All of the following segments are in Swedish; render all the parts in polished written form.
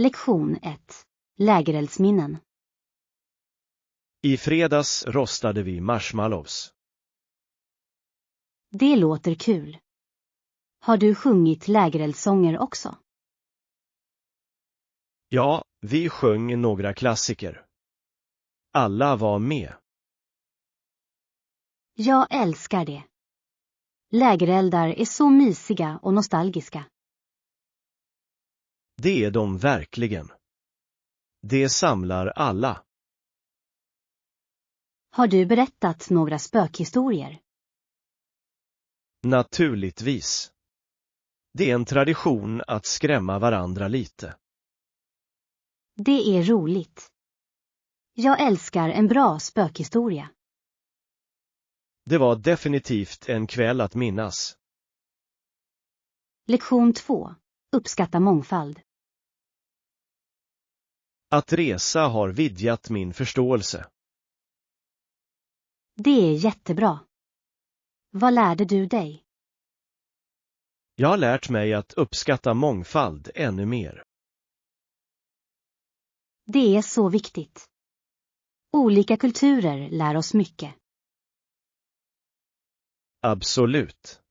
Lektion 1. Lägereldsminnen. I fredags rostade vi marshmallows. Det låter kul. Har du sjungit lägereldssånger också? Ja, vi sjöng några klassiker. Alla var med. Jag älskar det. Lägereldar är så mysiga och nostalgiska. Det är de verkligen. Det samlar alla. Har du berättat några spökhistorier? Naturligtvis. Det är en tradition att skrämma varandra lite. Det är roligt. Jag älskar en bra spökhistoria. Det var definitivt en kväll att minnas. Lektion 2. Uppskatta mångfald. Att resa har vidgat min förståelse. Det är jättebra. Vad lärde du dig? Jag har lärt mig att uppskatta mångfald ännu mer. Det är så viktigt. Olika kulturer lär oss mycket. Absolut.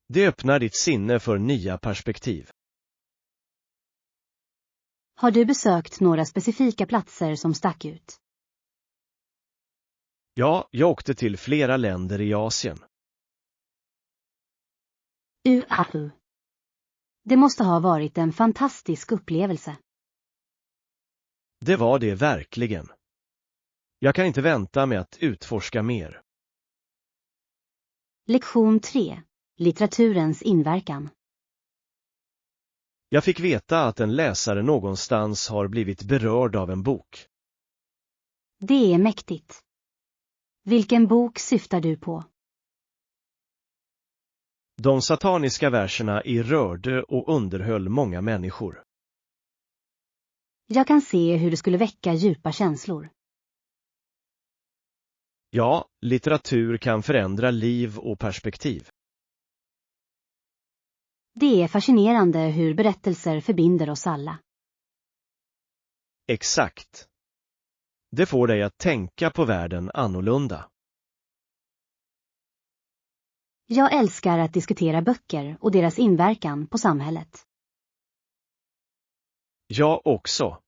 Det öppnar ditt sinne för nya perspektiv. Har du besökt några specifika platser som stack ut? Ja, jag åkte till flera länder i Asien. Det måste ha varit en fantastisk upplevelse. Det var det verkligen. Jag kan inte vänta med att utforska mer. Lektion 3. Litteraturens inverkan. Jag fick veta att en läsare någonstans har blivit berörd av en bok. Det är mäktigt. Vilken bok syftar du på? De sataniska verserna rörde och underhöll många människor. Jag kan se hur det skulle väcka djupa känslor. Ja, litteratur kan förändra liv och perspektiv. Det är fascinerande hur berättelser förbinder oss alla. Exakt. Det får dig att tänka på världen annorlunda. Jag älskar att diskutera böcker och deras inverkan på samhället. Jag också.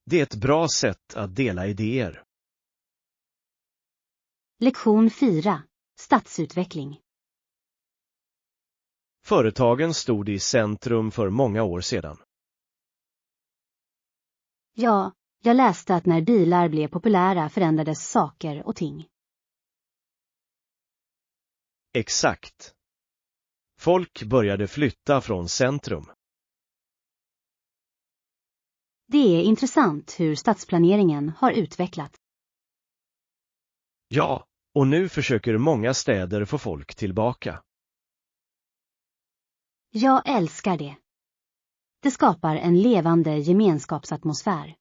Det är ett bra sätt att dela idéer. Lektion 4. Stadsutveckling. Företagen stod i centrum för många år sedan. Ja, jag läste att när bilar blev populära förändrades saker och ting. Exakt. Folk började flytta från centrum. Det är intressant hur stadsplaneringen har utvecklats. Ja, och nu försöker många städer få folk tillbaka. Jag älskar det. Det skapar en levande gemenskapsatmosfär.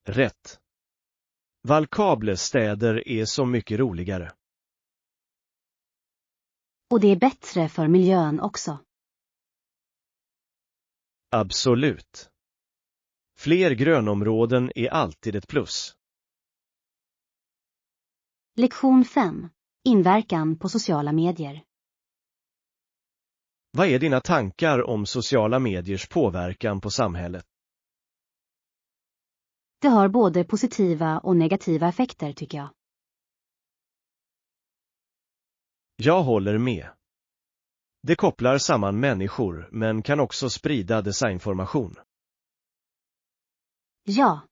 Rätt. Valkablesstäder är så mycket roligare. Och det är bättre för miljön också. Absolut. Fler grönområden är alltid ett plus. Lektion 5. Inverkan på sociala medier. Vad är dina tankar om sociala mediers påverkan på samhället? Det har både positiva och negativa effekter tycker jag. Jag håller med. Det kopplar samman människor men kan också sprida desinformation. Ja.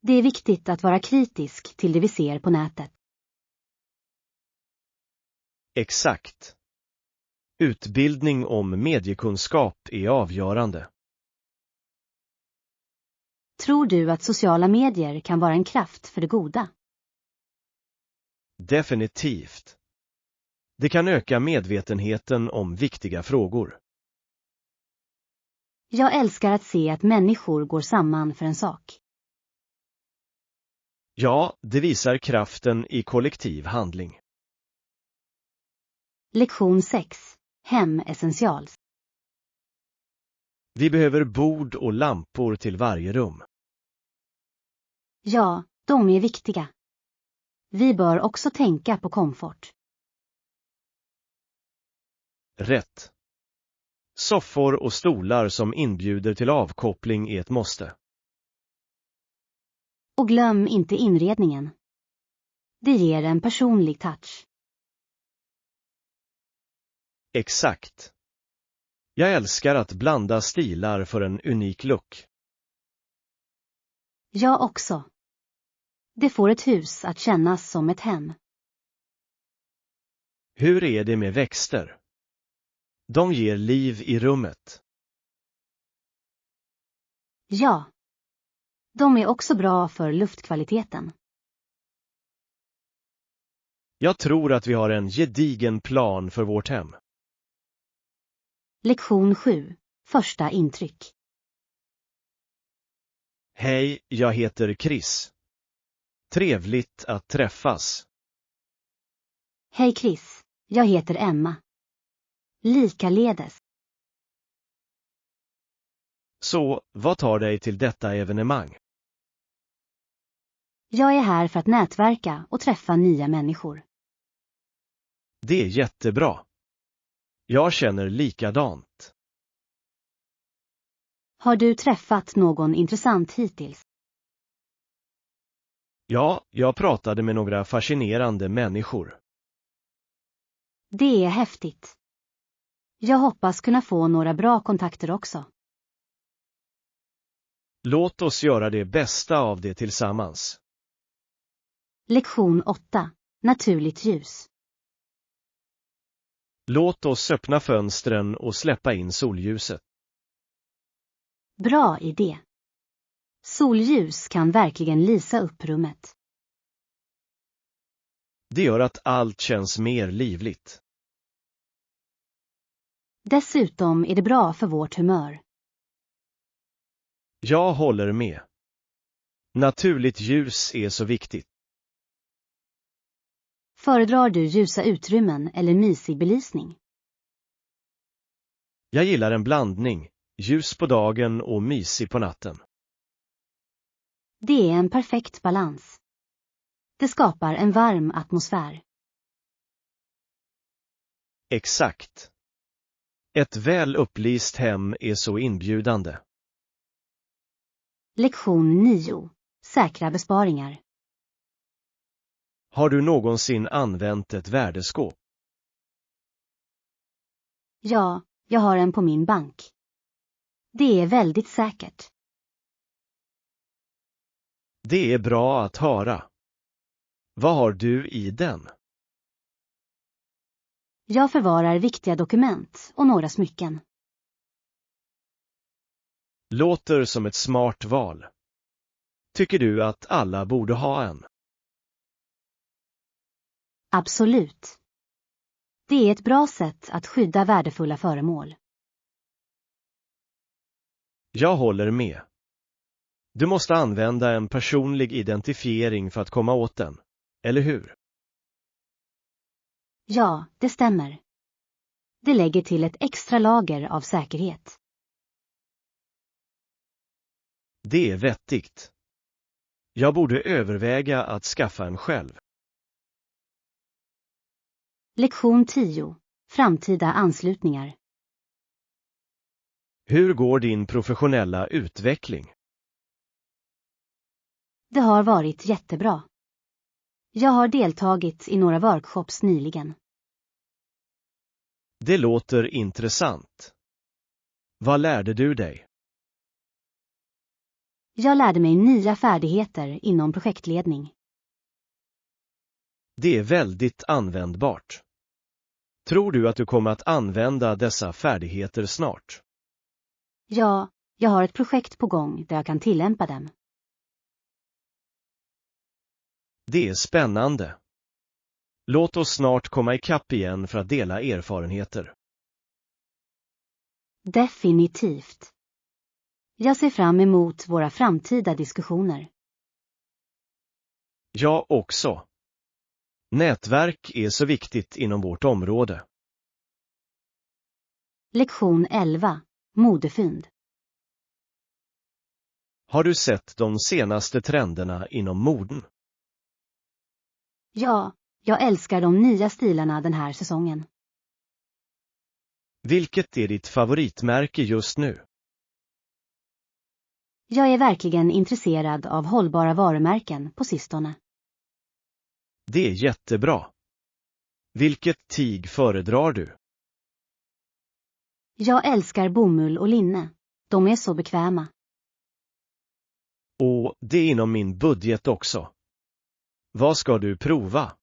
Det är viktigt att vara kritisk till det vi ser på nätet. Exakt. Utbildning om mediekunskap är avgörande. Tror du att sociala medier kan vara en kraft för det goda? Definitivt. Det kan öka medvetenheten om viktiga frågor. Jag älskar att se att människor går samman för en sak. Ja, det visar kraften i kollektiv handling. Lektion 6. Hem essentials. Vi behöver bord och lampor till varje rum. Ja, de är viktiga. Vi bör också tänka på komfort. Rätt. Soffor och stolar som inbjuder till avkoppling är ett måste. Och glöm inte inredningen. Det ger en personlig touch. Exakt. Jag älskar att blanda stilar för en unik look. Jag också. Det får ett hus att kännas som ett hem. Hur är det med växter? De ger liv i rummet. Ja. De är också bra för luftkvaliteten. Jag tror att vi har en gedigen plan för vårt hem. Lektion 7. Första intryck. Hej, jag heter Chris. Trevligt att träffas. Hej Chris, jag heter Emma. Likaledes. Så, vad tar dig till detta evenemang? Jag är här för att nätverka och träffa nya människor. Det är jättebra. Jag känner likadant. Har du träffat någon intressant hittills? Ja, jag pratade med några fascinerande människor. Det är häftigt. Jag hoppas kunna få några bra kontakter också. Låt oss göra det bästa av det tillsammans. Lektion 8. Naturligt ljus. Låt oss öppna fönstren och släppa in solljuset. Bra idé. Solljus kan verkligen lysa upp rummet. Det gör att allt känns mer livligt. Dessutom är det bra för vårt humör. Jag håller med. Naturligt ljus är så viktigt. Föredrar du ljusa utrymmen eller mysig belysning? Jag gillar en blandning, ljus på dagen och mysig på natten. Det är en perfekt balans. Det skapar en varm atmosfär. Exakt. Ett väl upplyst hem är så inbjudande. Lektion 9. Säkra besparingar. Har du någonsin använt ett värdeskåp? Ja, jag har en på min bank. Det är väldigt säkert. Det är bra att höra. Vad har du i den? Jag förvarar viktiga dokument och några smycken. Låter som ett smart val. Tycker du att alla borde ha en? Absolut. Det är ett bra sätt att skydda värdefulla föremål. Jag håller med. Du måste använda en personlig identifiering för att komma åt den, eller hur? Ja, det stämmer. Det lägger till ett extra lager av säkerhet. Det är vettigt. Jag borde överväga att skaffa en själv. Lektion 10. Framtida anslutningar. Hur går din professionella utveckling? Det har varit jättebra. Jag har deltagit i några workshops nyligen. Det låter intressant. Vad lärde du dig? Jag lärde mig nya färdigheter inom projektledning. Det är väldigt användbart. Tror du att du kommer att använda dessa färdigheter snart? Ja, jag har ett projekt på gång där jag kan tillämpa dem. Det är spännande. Låt oss snart komma ikapp igen för att dela erfarenheter. Definitivt. Jag ser fram emot våra framtida diskussioner. Jag också. Nätverk är så viktigt inom vårt område. Lektion 11. Modefynd. Har du sett de senaste trenderna inom moden? Ja, jag älskar de nya stilarna den här säsongen. Vilket är ditt favoritmärke just nu? Jag är verkligen intresserad av hållbara varumärken på sistone. Det är jättebra. Vilket tyg föredrar du? Jag älskar bomull och linne. De är så bekväma. Och det är inom min budget också. Vad ska du prova?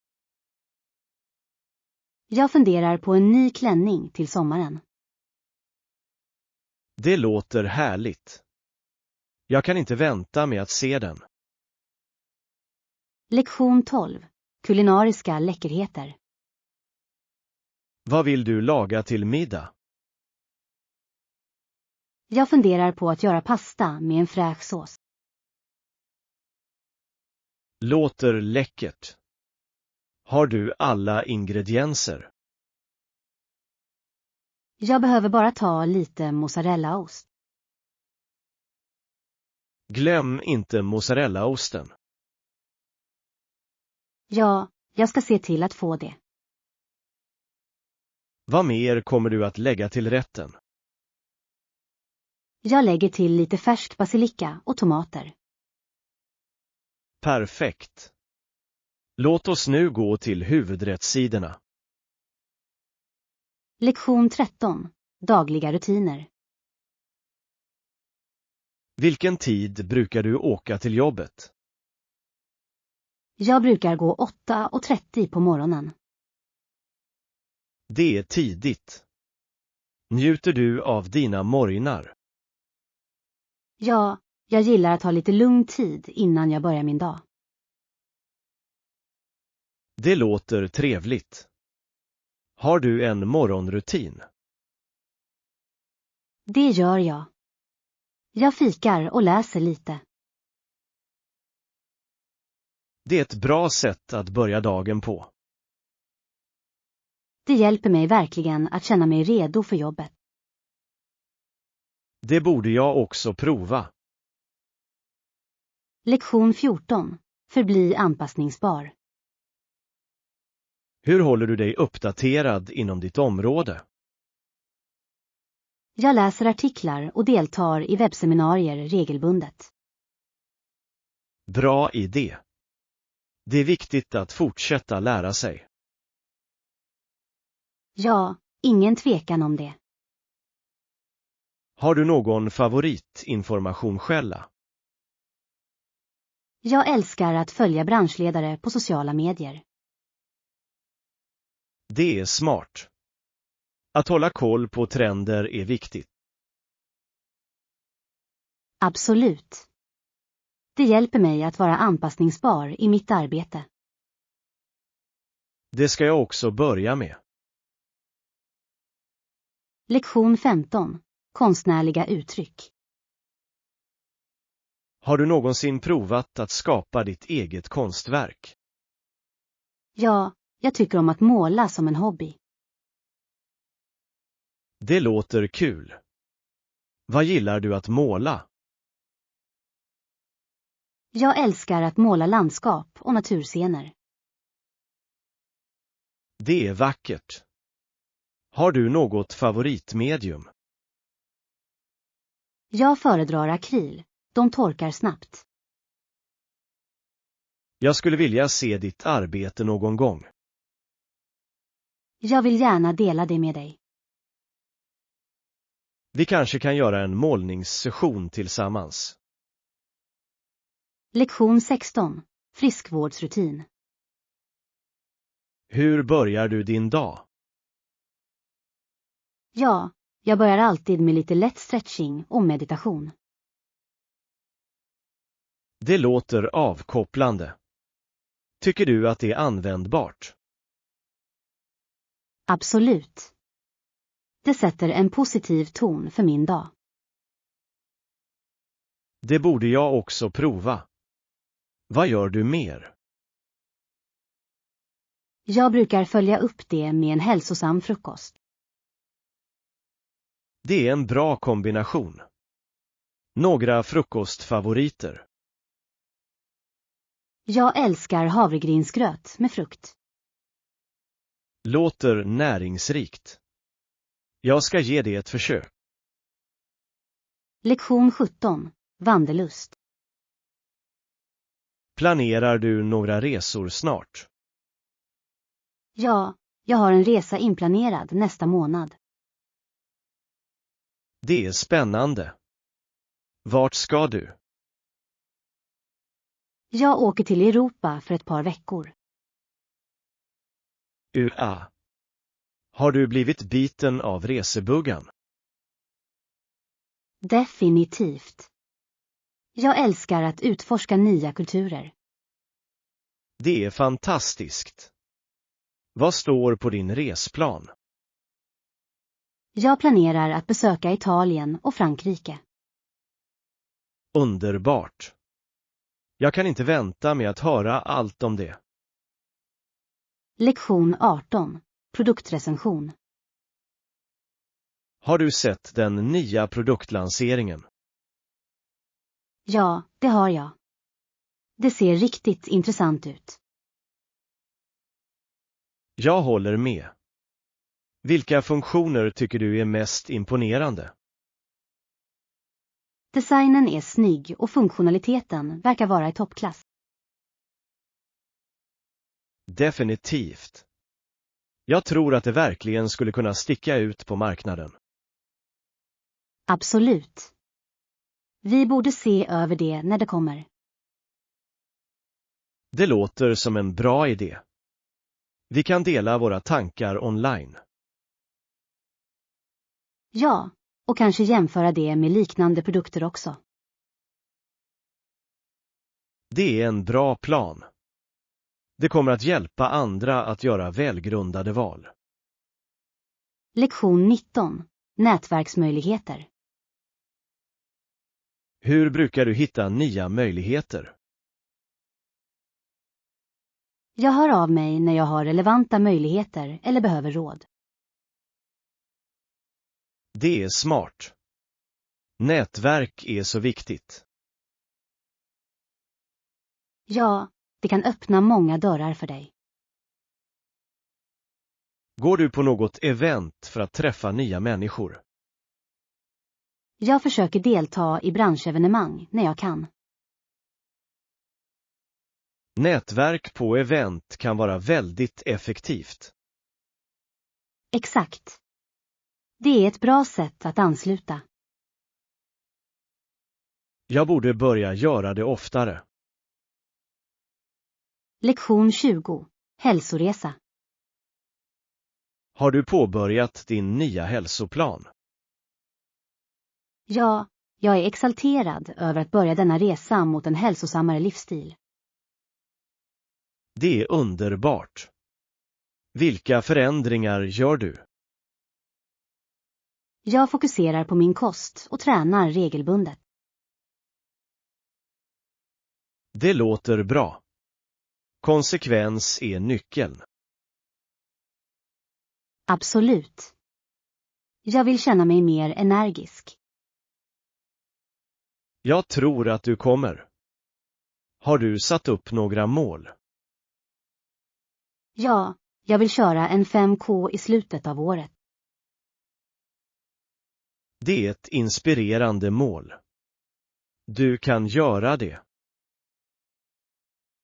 Jag funderar på en ny klänning till sommaren. Det låter härligt. Jag kan inte vänta med att se den. Lektion 12. Kulinariska läckerheter. Vad vill du laga till middag? Jag funderar på att göra pasta med en fräsch sås. Låter läckert. Har du alla ingredienser? Jag behöver bara ta lite mozzarellaost. Glöm inte mozzarellaosten. Ja, jag ska se till att få det. Vad mer kommer du att lägga till rätten? Jag lägger till lite färsk basilika och tomater. Perfekt. Låt oss nu gå till huvudrättssidorna. Lektion 13. Dagliga rutiner. Vilken tid brukar du åka till jobbet? Jag brukar gå 8:30 på morgonen. Det är tidigt. Njuter du av dina morgnar? Ja, jag gillar att ha lite lugn tid innan jag börjar min dag. Det låter trevligt. Har du en morgonrutin? Det gör jag. Jag fikar och läser lite. Det är ett bra sätt att börja dagen på. Det hjälper mig verkligen att känna mig redo för jobbet. Det borde jag också prova. Lektion 14. Förbli anpassningsbar. Hur håller du dig uppdaterad inom ditt område? Jag läser artiklar och deltar i webbseminarier regelbundet. Bra idé. Det är viktigt att fortsätta lära sig. Ja, ingen tvekan om det. Har du någon favoritinformationskälla? Jag älskar att följa branschledare på sociala medier. Det är smart. Att hålla koll på trender är viktigt. Absolut. Det hjälper mig att vara anpassningsbar i mitt arbete. Det ska jag också börja med. Lektion 15. Konstnärliga uttryck. Har du någonsin provat att skapa ditt eget konstverk? Ja, jag tycker om att måla som en hobby. Det låter kul. Vad gillar du att måla? Jag älskar att måla landskap och naturscener. Det är vackert. Har du något favoritmedium? Jag föredrar akryl. De torkar snabbt. Jag skulle vilja se ditt arbete någon gång. Jag vill gärna dela det med dig. Vi kanske kan göra en målningssession tillsammans. Lektion 16. Friskvårdsrutin. Hur börjar du din dag? Ja, jag börjar alltid med lite lätt stretching och meditation. Det låter avkopplande. Tycker du att det är användbart? Absolut. Det sätter en positiv ton för min dag. Det borde jag också prova. Vad gör du mer? Jag brukar följa upp det med en hälsosam frukost. Det är en bra kombination. Några frukostfavoriter. Jag älskar havregrynsgröt med frukt. Låter näringsrikt. Jag ska ge det ett försök. Lektion 17. Vanderlust. Planerar du några resor snart? Ja, jag har en resa inplanerad nästa månad. Det är spännande. Vart ska du? Jag åker till Europa för ett par veckor. UA. Har du blivit biten av resebuggan? Definitivt. Jag älskar att utforska nya kulturer. Det är fantastiskt. Vad står på din resplan? Jag planerar att besöka Italien och Frankrike. Underbart. Jag kan inte vänta med att höra allt om det. Lektion 18. Produktrecension. Har du sett den nya produktlanseringen? Ja, det har jag. Det ser riktigt intressant ut. Jag håller med. Vilka funktioner tycker du är mest imponerande? Designen är snygg och funktionaliteten verkar vara i toppklass. Definitivt. Jag tror att det verkligen skulle kunna sticka ut på marknaden. Absolut. Vi borde se över det när det kommer. Det låter som en bra idé. Vi kan dela våra tankar online. Ja, och kanske jämföra det med liknande produkter också. Det är en bra plan. Det kommer att hjälpa andra att göra välgrundade val. Lektion 19. Nätverksmöjligheter. Hur brukar du hitta nya möjligheter? Jag hör av mig när jag har relevanta möjligheter eller behöver råd. Det är smart. Nätverk är så viktigt. Ja, det kan öppna många dörrar för dig. Går du på något event för att träffa nya människor? Jag försöker delta i branschevenemang när jag kan. Nätverk på event kan vara väldigt effektivt. Exakt. Det är ett bra sätt att ansluta. Jag borde börja göra det oftare. Lektion 20. Hälsoresa. Har du påbörjat din nya hälsoplan? Ja, jag är exalterad över att börja denna resa mot en hälsosammare livsstil. Det är underbart. Vilka förändringar gör du? Jag fokuserar på min kost och tränar regelbundet. Det låter bra. Konsekvens är nyckeln. Absolut. Jag vill känna mig mer energisk. Jag tror att du kommer. Har du satt upp några mål? Ja, jag vill köra en 5K i slutet av året. Det är ett inspirerande mål. Du kan göra det.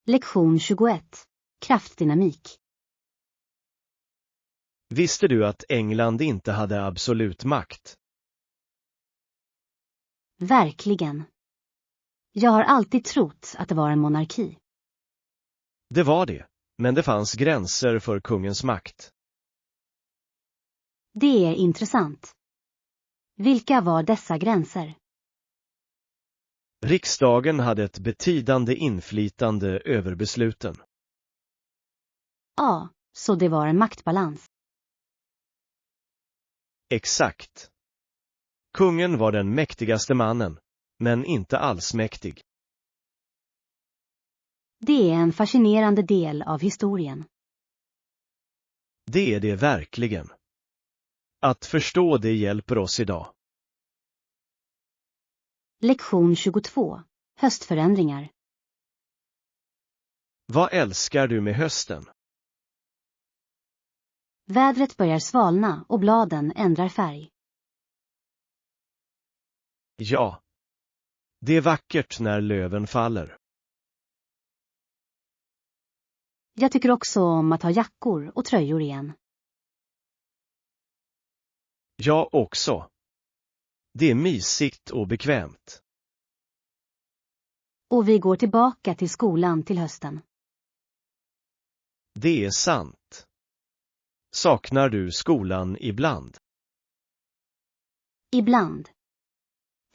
Lektion 21. Kraftdynamik. Visste du att England inte hade absolut makt? Verkligen. Jag har alltid trott att det var en monarki. Det var det, men det fanns gränser för kungens makt. Det är intressant. Vilka var dessa gränser? Riksdagen hade ett betydande inflytande över besluten. Ja, så det var en maktbalans. Exakt. Kungen var den mäktigaste mannen, men inte allsmäktig. Det är en fascinerande del av historien. Det är det verkligen. Att förstå det hjälper oss idag. Lektion 22. Höstförändringar. Vad älskar du med hösten? Vädret börjar svalna och bladen ändrar färg. Ja. Det är vackert när löven faller. Jag tycker också om att ha jackor och tröjor igen. Jag också. Det är mysigt och bekvämt. Och vi går tillbaka till skolan till hösten. Det är sant. Saknar du skolan ibland? Ibland.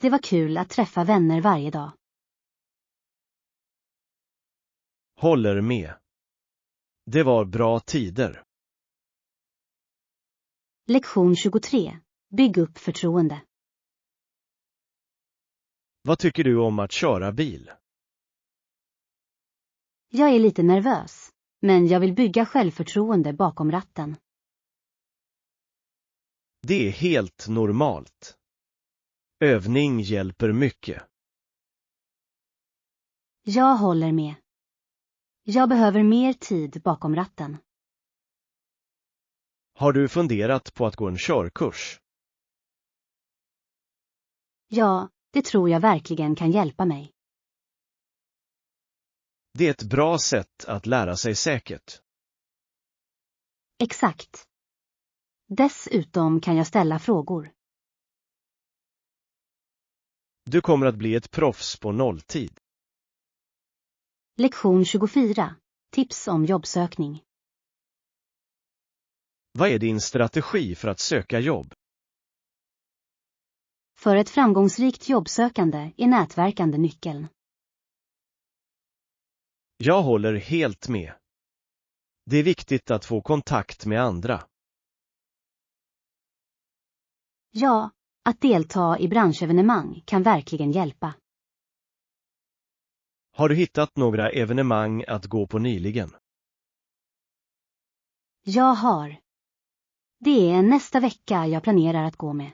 Det var kul att träffa vänner varje dag. Håller med. Det var bra tider. Lektion 23. Bygg upp förtroende. Vad tycker du om att köra bil? Jag är lite nervös, men jag vill bygga självförtroende bakom ratten. Det är helt normalt. Övning hjälper mycket. Jag håller med. Jag behöver mer tid bakom ratten. Har du funderat på att gå en körkurs? Ja, det tror jag verkligen kan hjälpa mig. Det är ett bra sätt att lära sig säkert. Exakt. Dessutom kan jag ställa frågor. Du kommer att bli ett proffs på nolltid. Lektion 24. Tips om jobbsökning. Vad är din strategi för att söka jobb? För ett framgångsrikt jobbsökande är nätverkande nyckeln. Jag håller helt med. Det är viktigt att få kontakt med andra. Ja, att delta i branschevenemang kan verkligen hjälpa. Har du hittat några evenemang att gå på nyligen? Jag har. Det är nästa vecka jag planerar att gå med.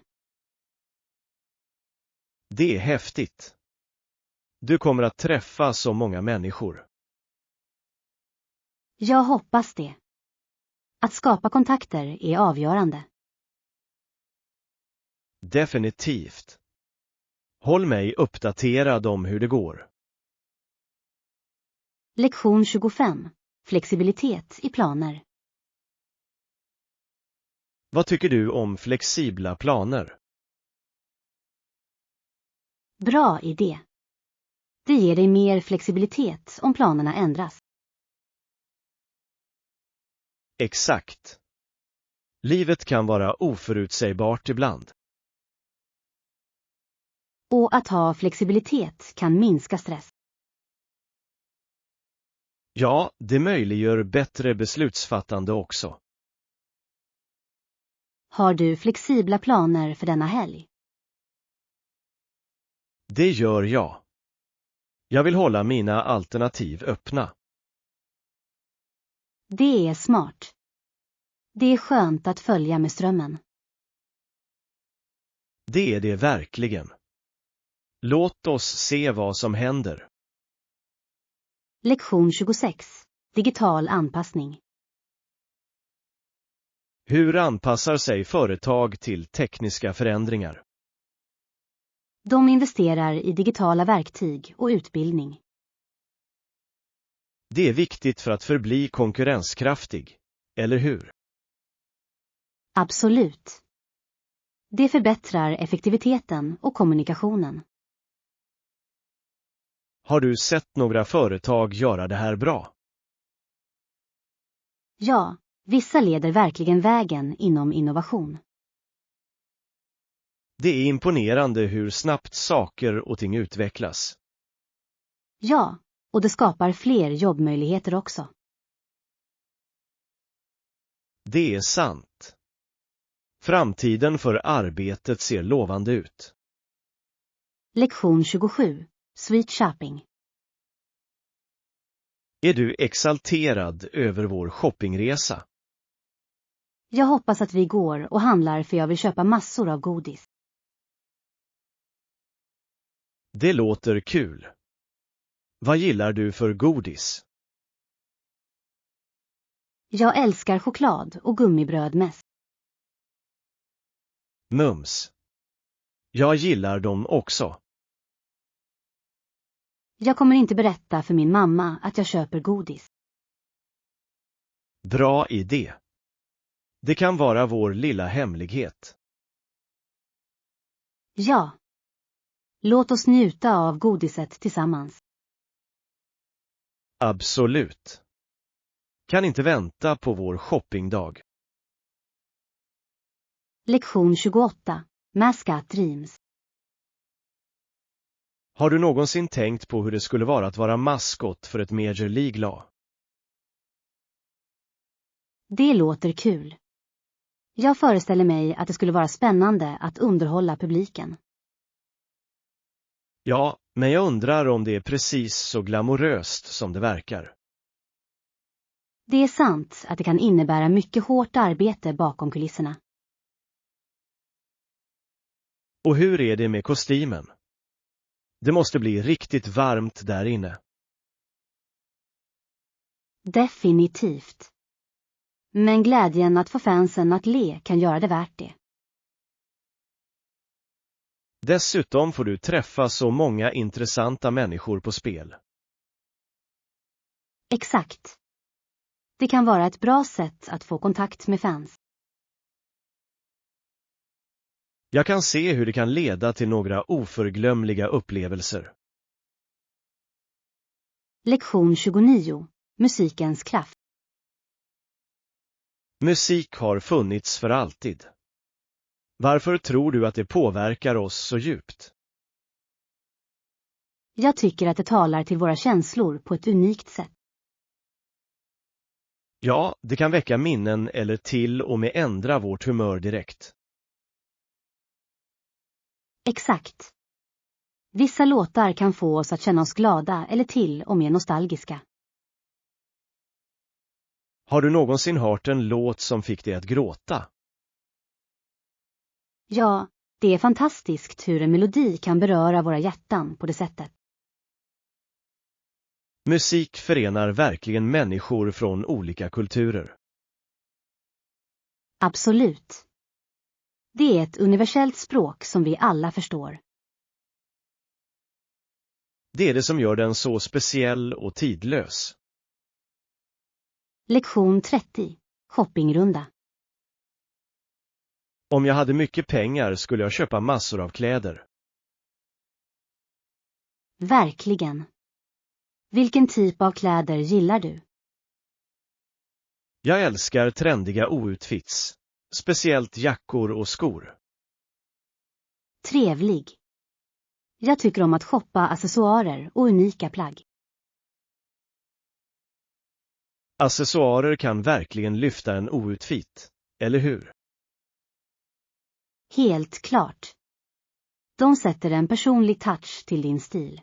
Det är häftigt. Du kommer att träffa så många människor. Jag hoppas det. Att skapa kontakter är avgörande. Definitivt. Håll mig uppdaterad om hur det går. Lektion 25. Flexibilitet i planer. Vad tycker du om flexibla planer? Bra idé. Det ger dig mer flexibilitet om planerna ändras. Exakt. Livet kan vara oförutsägbart ibland. Och att ha flexibilitet kan minska stress. Ja, det möjliggör bättre beslutsfattande också. Har du flexibla planer för denna helg? Det gör jag. Jag vill hålla mina alternativ öppna. Det är smart. Det är skönt att följa med strömmen. Det är det verkligen. Låt oss se vad som händer. Lektion 26. Digital anpassning. Hur anpassar sig företag till tekniska förändringar? De investerar i digitala verktyg och utbildning. Det är viktigt för att förbli konkurrenskraftig, eller hur? Absolut. Det förbättrar effektiviteten och kommunikationen. Har du sett några företag göra det här bra? Ja, vissa leder verkligen vägen inom innovation. Det är imponerande hur snabbt saker och ting utvecklas. Ja, och det skapar fler jobbmöjligheter också. Det är sant. Framtiden för arbetet ser lovande ut. Lektion 27. Sweet shopping. Är du exalterad över vår shoppingresa? Jag hoppas att vi går och handlar för jag vill köpa massor av godis. Det låter kul. Vad gillar du för godis? Jag älskar choklad och gummibröd mest. Mums. Jag gillar dem också. Jag kommer inte berätta för min mamma att jag köper godis. Bra idé. Det kan vara vår lilla hemlighet. Ja. Låt oss njuta av godiset tillsammans. Absolut. Kan inte vänta på vår shoppingdag. Lektion 28. Mascot Dreams. Har du någonsin tänkt på hur det skulle vara att vara maskot för ett Major League-lag? Det låter kul. Jag föreställer mig att det skulle vara spännande att underhålla publiken. Ja, men jag undrar om det är precis så glamoröst som det verkar. Det är sant att det kan innebära mycket hårt arbete bakom kulisserna. Och hur är det med kostymen? Det måste bli riktigt varmt där inne. Definitivt. Men glädjen att få fansen att le kan göra det värt det. Dessutom får du träffa så många intressanta människor på spel. Exakt. Det kan vara ett bra sätt att få kontakt med fans. Jag kan se hur det kan leda till några oförglömliga upplevelser. Lektion 29. Musikens kraft. Musik har funnits för alltid. Varför tror du att det påverkar oss så djupt? Jag tycker att det talar till våra känslor på ett unikt sätt. Ja, det kan väcka minnen eller till och med ändra vårt humör direkt. Exakt. Vissa låtar kan få oss att känna oss glada eller till och med nostalgiska. Har du någonsin hört en låt som fick dig att gråta? Ja, det är fantastiskt hur en melodi kan beröra våra hjärtan på det sättet. Musik förenar verkligen människor från olika kulturer. Absolut. Det är ett universellt språk som vi alla förstår. Det är det som gör den så speciell och tidlös. Lektion 30. Shoppingrunda. Om jag hade mycket pengar skulle jag köpa massor av kläder. Verkligen. Vilken typ av kläder gillar du? Jag älskar trendiga outfits, speciellt jackor och skor. Trevlig. Jag tycker om att shoppa accessoarer och unika plagg. Accessoarer kan verkligen lyfta en outfit, eller hur? Helt klart. De sätter en personlig touch till din stil.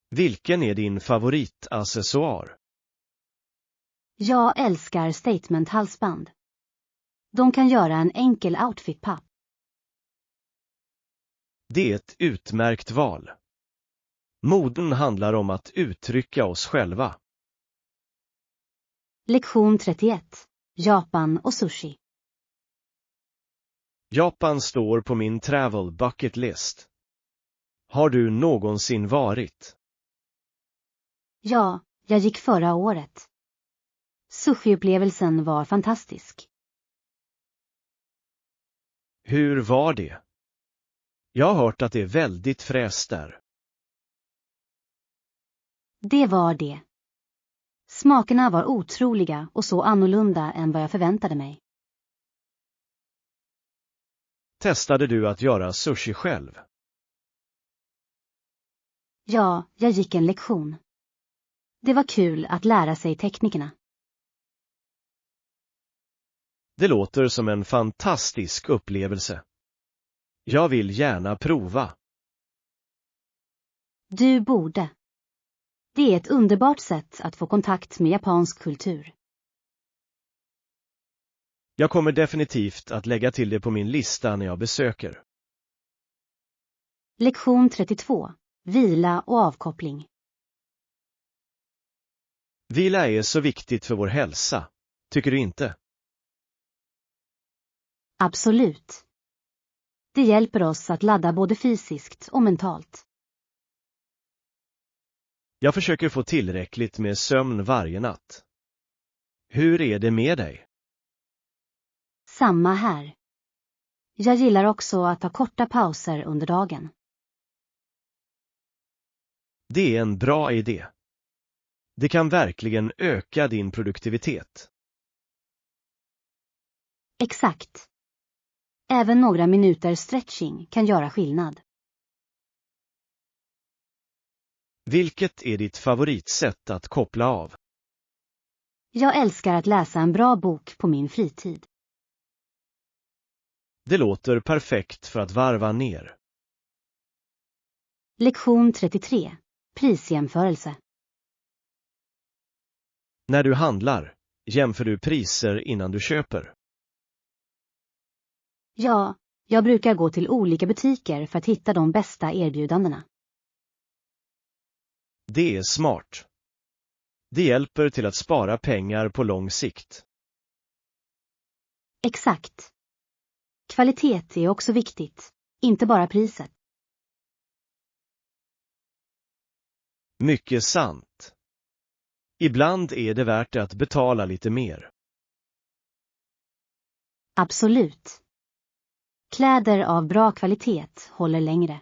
Vilken är din favoritaccessoar? Jag älskar statement-halsband. De kan göra en enkel outfit-papp. Det är ett utmärkt val. Moden handlar om att uttrycka oss själva. Lektion 31. Japan och sushi. Japan står på min travel bucket list. Har du någonsin varit? Ja, jag gick förra året. Sushiupplevelsen var fantastisk. Hur var det? Jag har hört att det är väldigt fräst där. Det var det. Smakerna var otroliga och så annorlunda än vad jag förväntade mig. Testade du att göra sushi själv? Ja, jag gick en lektion. Det var kul att lära sig teknikerna. Det låter som en fantastisk upplevelse. Jag vill gärna prova. Du borde. Det är ett underbart sätt att få kontakt med japansk kultur. Jag kommer definitivt att lägga till det på min lista när jag besöker. Lektion 32. Vila och avkoppling. Vila är så viktigt för vår hälsa, tycker du inte? Absolut. Det hjälper oss att ladda både fysiskt och mentalt. Jag försöker få tillräckligt med sömn varje natt. Hur är det med dig? Samma här. Jag gillar också att ta korta pauser under dagen. Det är en bra idé. Det kan verkligen öka din produktivitet. Exakt. Även några minuter stretching kan göra skillnad. Vilket är ditt favoritsätt att koppla av? Jag älskar att läsa en bra bok på min fritid. Det låter perfekt för att varva ner. Lektion 33. Prisjämförelse. När du handlar, jämför du priser innan du köper. Ja, jag brukar gå till olika butiker för att hitta de bästa erbjudandena. Det är smart. Det hjälper till att spara pengar på lång sikt. Exakt. Kvalitet är också viktigt, inte bara priset. Mycket sant. Ibland är det värt att betala lite mer. Absolut. Kläder av bra kvalitet håller längre.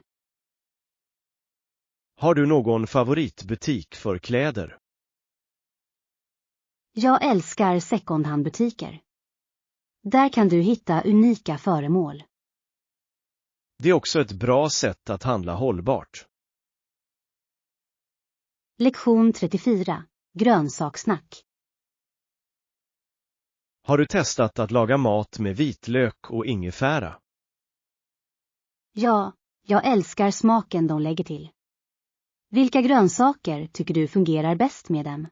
Har du någon favoritbutik för kläder? Jag älskar secondhandbutiker. Där kan du hitta unika föremål. Det är också ett bra sätt att handla hållbart. Lektion 34. Grönsakssnack. Har du testat att laga mat med vitlök och ingefära? Ja, jag älskar smaken de lägger till. Vilka grönsaker tycker du fungerar bäst med dem?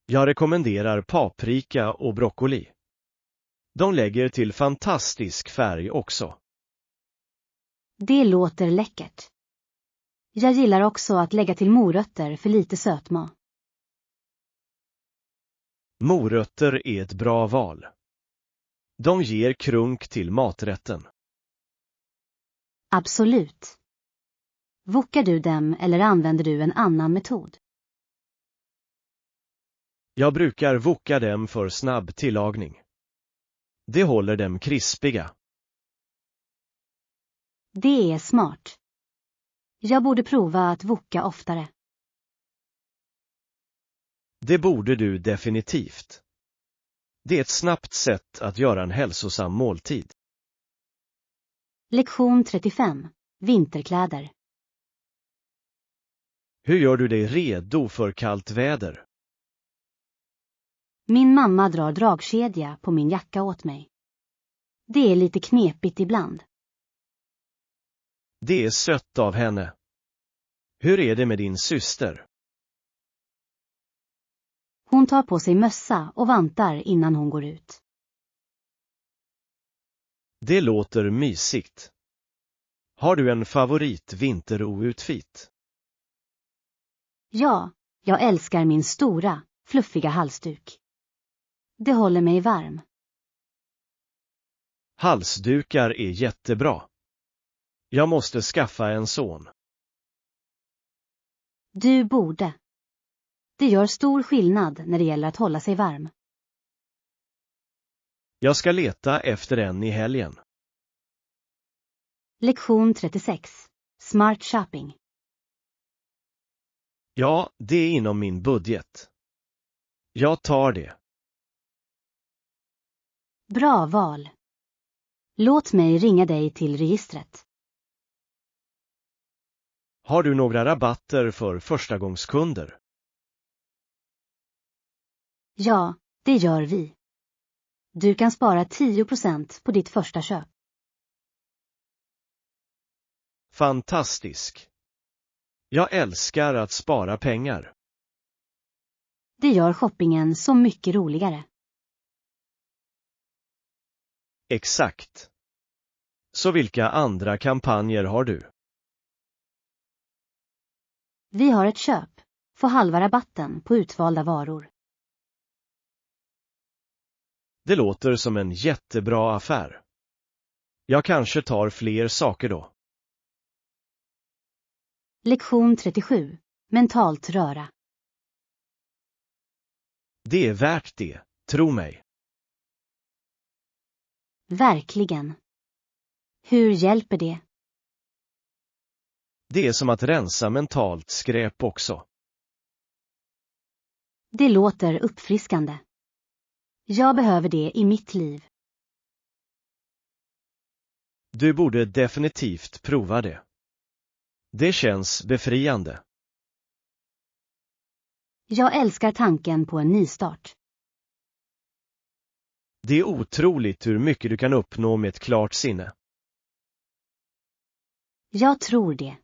Jag rekommenderar paprika och broccoli. De lägger till fantastisk färg också. Det låter läckert. Jag gillar också att lägga till morötter för lite sötma. Morötter är ett bra val. De ger krunk till maträtten. Absolut. Wokar du dem eller använder du en annan metod? Jag brukar woka dem för snabb tillagning. Det håller dem krispiga. Det är smart. Jag borde prova att woka oftare. Det borde du definitivt. Det är ett snabbt sätt att göra en hälsosam måltid. Lektion 35. Vinterkläder. Hur gör du dig redo för kallt väder? Min mamma drar dragkedja på min jacka åt mig. Det är lite knepigt ibland. Det är sött av henne. Hur är det med din syster? Hon tar på sig mössa och vantar innan hon går ut. Det låter mysigt. Har du en favorit vinteroutfit? Ja, jag älskar min stora, fluffiga halsduk. Det håller mig varm. Halsdukar är jättebra. Jag måste skaffa en son. Du borde. Det gör stor skillnad när det gäller att hålla sig varm. Jag ska leta efter en i helgen. Lektion 36. Smart shopping. Ja, det är inom min budget. Jag tar det. Bra val. Låt mig ringa dig till registret. Har du några rabatter för förstagångskunder? Ja, det gör vi. Du kan spara 10% på ditt första köp. Fantastisk. Jag älskar att spara pengar. Det gör shoppingen så mycket roligare. Exakt. Så vilka andra kampanjer har du? Vi har ett köp. Få halva rabatten på utvalda varor. Det låter som en jättebra affär. Jag kanske tar fler saker då. Lektion 37. Mentalt röra. Det är värt det, tro mig. Verkligen. Hur hjälper det? Det är som att rensa mentalt skräp också. Det låter uppfriskande. Jag behöver det i mitt liv. Du borde definitivt prova det. Det känns befriande. Jag älskar tanken på en nystart. Det är otroligt hur mycket du kan uppnå med ett klart sinne. Jag tror det.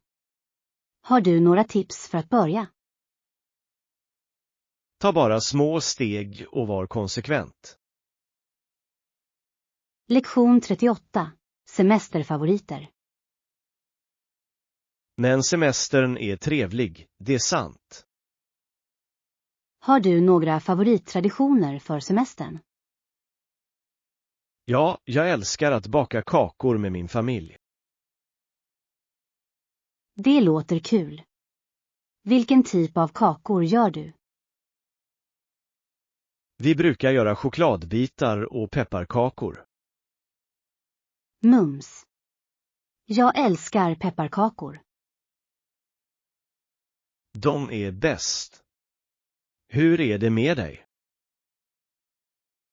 Har du några tips för att börja? Ta bara små steg och var konsekvent. Lektion 38. Semesterfavoriter. Men semestern är trevlig, det är sant. Har du några favorittraditioner för semestern? Ja, jag älskar att baka kakor med min familj. Det låter kul. Vilken typ av kakor gör du? Vi brukar göra chokladbitar och pepparkakor. Mums. Jag älskar pepparkakor. De är bäst. Hur är det med dig?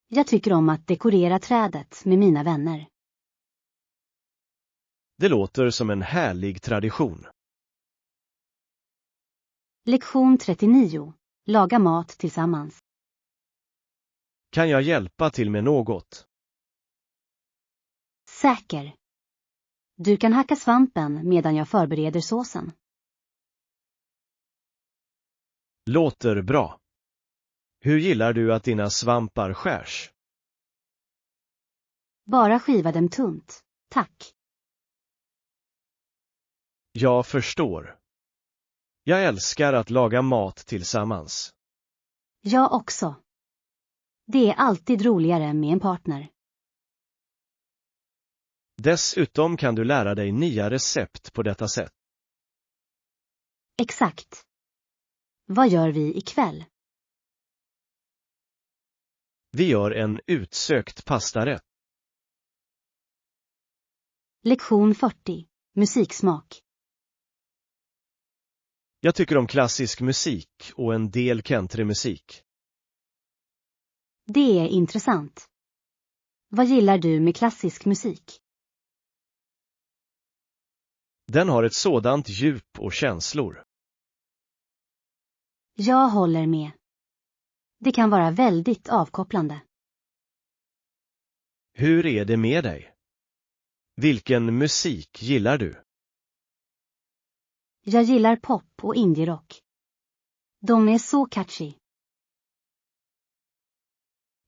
Jag tycker om att dekorera trädet med mina vänner. Det låter som en härlig tradition. Lektion 39. Laga mat tillsammans. Kan jag hjälpa till med något? Säker. Du kan hacka svampen medan jag förbereder såsen. Låter bra. Hur gillar du att dina svampar skärs? Bara skiva dem tunt. Tack. Jag förstår. Jag älskar att laga mat tillsammans. Jag också. Det är alltid roligare med en partner. Dessutom kan du lära dig nya recept på detta sätt. Exakt. Vad gör vi ikväll? Vi gör en utsökt pastarätt. Lektion 40. Musiksmak. Jag tycker om klassisk musik och en del countrymusik. Det är intressant. Vad gillar du med klassisk musik? Den har ett sådant djup och känslor. Jag håller med. Det kan vara väldigt avkopplande. Hur är det med dig? Vilken musik gillar du? Jag gillar pop och indie-rock. De är så catchy.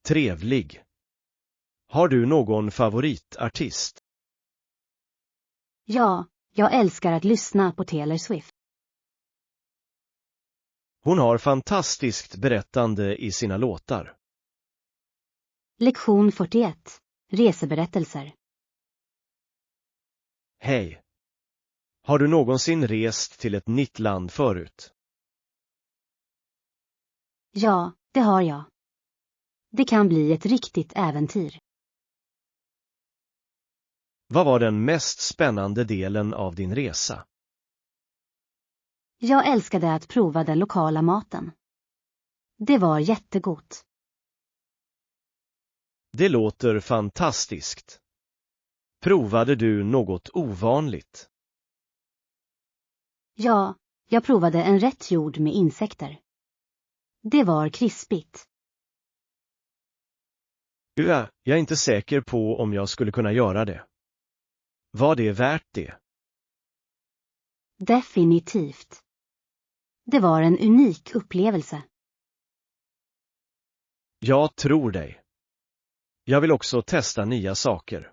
Trevlig. Har du någon favoritartist? Ja, jag älskar att lyssna på Taylor Swift. Hon har fantastiskt berättande i sina låtar. Lektion 41. Reseberättelser. Hej. Har du någonsin rest till ett nytt land förut? Ja, det har jag. Det kan bli ett riktigt äventyr. Vad var den mest spännande delen av din resa? Jag älskade att prova den lokala maten. Det var jättegott. Det låter fantastiskt. Provade du något ovanligt? Ja, jag provade en rätt gjord med insekter. Det var krispigt. Jag är inte säker på om jag skulle kunna göra det. Var det värt det? Definitivt. Det var en unik upplevelse. Jag tror dig. Jag vill också testa nya saker.